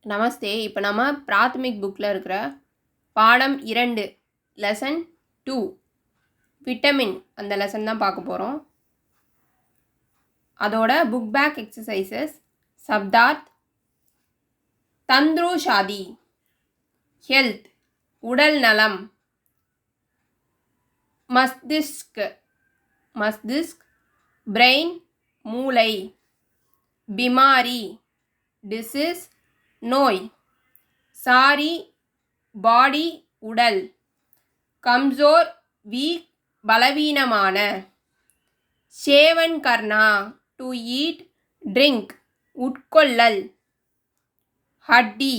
நமஸ்தே. இப்போ நம்ம பிராத்மிக் புக்கில் இருக்கிற பாடம் 2 லெசன் 2 விட்டமின் அந்த லெசன் தான் பார்க்க போகிறோம். அதோட புக் பேக் எக்ஸசைசஸ் சப்தார்த், தந்த்ருஷாதி ஹெல்த் உடல் நலம், மஸ்திஷ்க் பிரெயின் மூளை, பிமாரி டிசீஸ் நோய், சாரி பாடி உடல், கம்ஜோர் வீக் பலவீனமான, சேவன் கர்னா டு ஈட் ட்ரிங்க் உட்கொள்ளல், ஹட்டி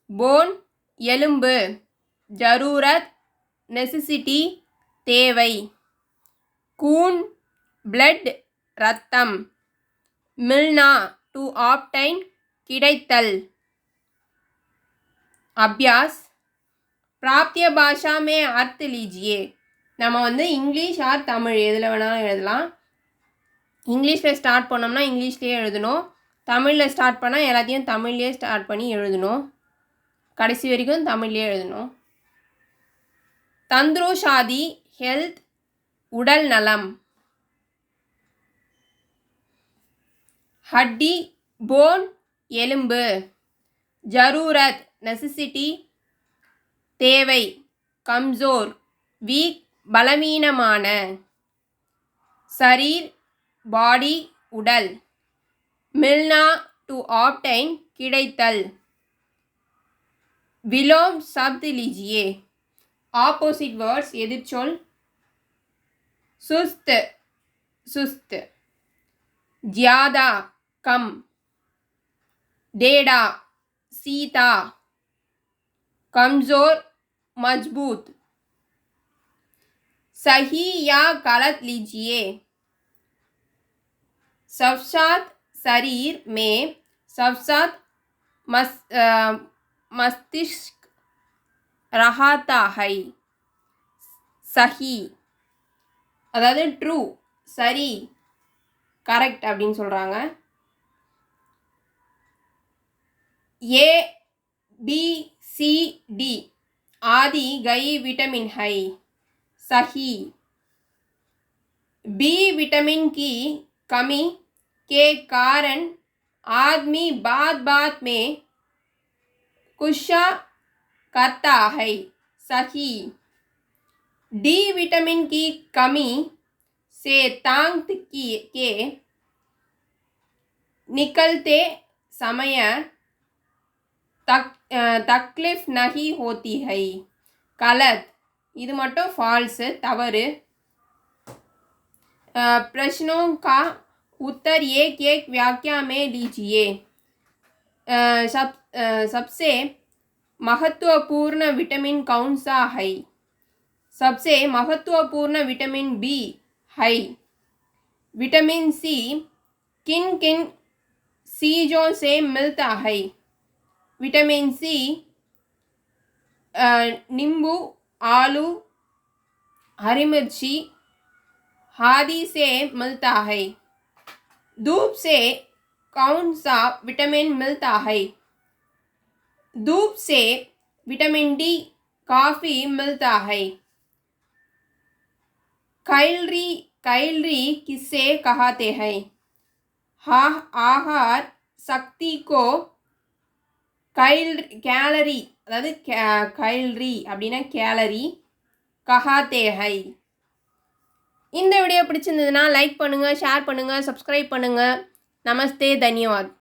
போன் எலும்பு, ஜரூரத் நெசசிட்டி தேவை, கூன் பிளட் இரத்தம், மில்னா டு ஆப்டைன் கிடைத்தல். அபியாஸ் प्राप्तीय भाषा में अर्थ लीजिए. நம்ம இங்கிலீஷ் ஆர் தமிழ் எதில் வேணாலும் எழுதலாம். இங்கிலீஷில் ஸ்டார்ட் பண்ணோம்னா இங்கிலீஷ்லேயே எழுதணும். தமிழில் ஸ்டார்ட் பண்ணால் எல்லாத்தையும் தமிழ்லேயே ஸ்டார்ட் பண்ணி எழுதணும். கடைசி வரைக்கும் தமிழ்லேயே எழுதணும். தந்த்ருஷாதி ஹெல்த் உடல் நலம், ஹட்டி போன் எலும்பு, ஜரூரத் நெசசிட்டி தேவை, கம்ஜோர் வீக் பலவீனமான, சரீர் பாடி உடல், மில்னா டு ஆப்டைன் கிடைத்தல். விலோம் சப்த் लीजिए. ஆப்போசிட் வேர்ட்ஸ் எதிர்ச்சொல். சுஸ்த் சுஸ்த், ஜியாதா கம், डेढ़ा सीता, कमज़ोर मजबूत. सही या गलत लीजिए. सवसात शरीर में सवसात मस्तिष्क रहता है. सही அதாவது ட்ரூ, சரி, கரெக்ட் அப்படின்னு சொல்கிறாங்க. ए बी सी डी आदि कई विटामिन है. सही. बी विटामिन की कमी के कारण आदमी बात में गुस्सा करता है. सही. डी विटामिन की कमी से दांत के निकलते समय तकलीफ नहीं होती है. गलत. இது மட்டும் ஃபால்ஸு, தவறு. प्रश्नों का उत्तर एक एक व्याख्या में लीजिए. सबसे महत्वपूर्ण विटामिन कौन सा है? सबसे महत्वपूर्ण विटामिन बी है. विटामिन सी किन किन चीज़ों से मिलता है? विटामिन सी नींबू, आलू, हरी मिर्ची आदि से मिलता है. धूप से कौन सा विटामिन मिलता है? धूप से विटामिन डी काफ़ी मिलता है. कैलोरी किसे कहते हैं? आहार शक्ति को कैलोरी அதாவது कैलोरी அப்படின்னா கேலரி கஹாத்தே ஹை. இந்த வீடியோ பிடிச்சிருந்ததுன்னா லைக் பண்ணுங்கள், ஷேர் பண்ணுங்கள், சப்ஸ்கிரைப் பண்ணுங்கள். நமஸ்தே, தன்யவாத்.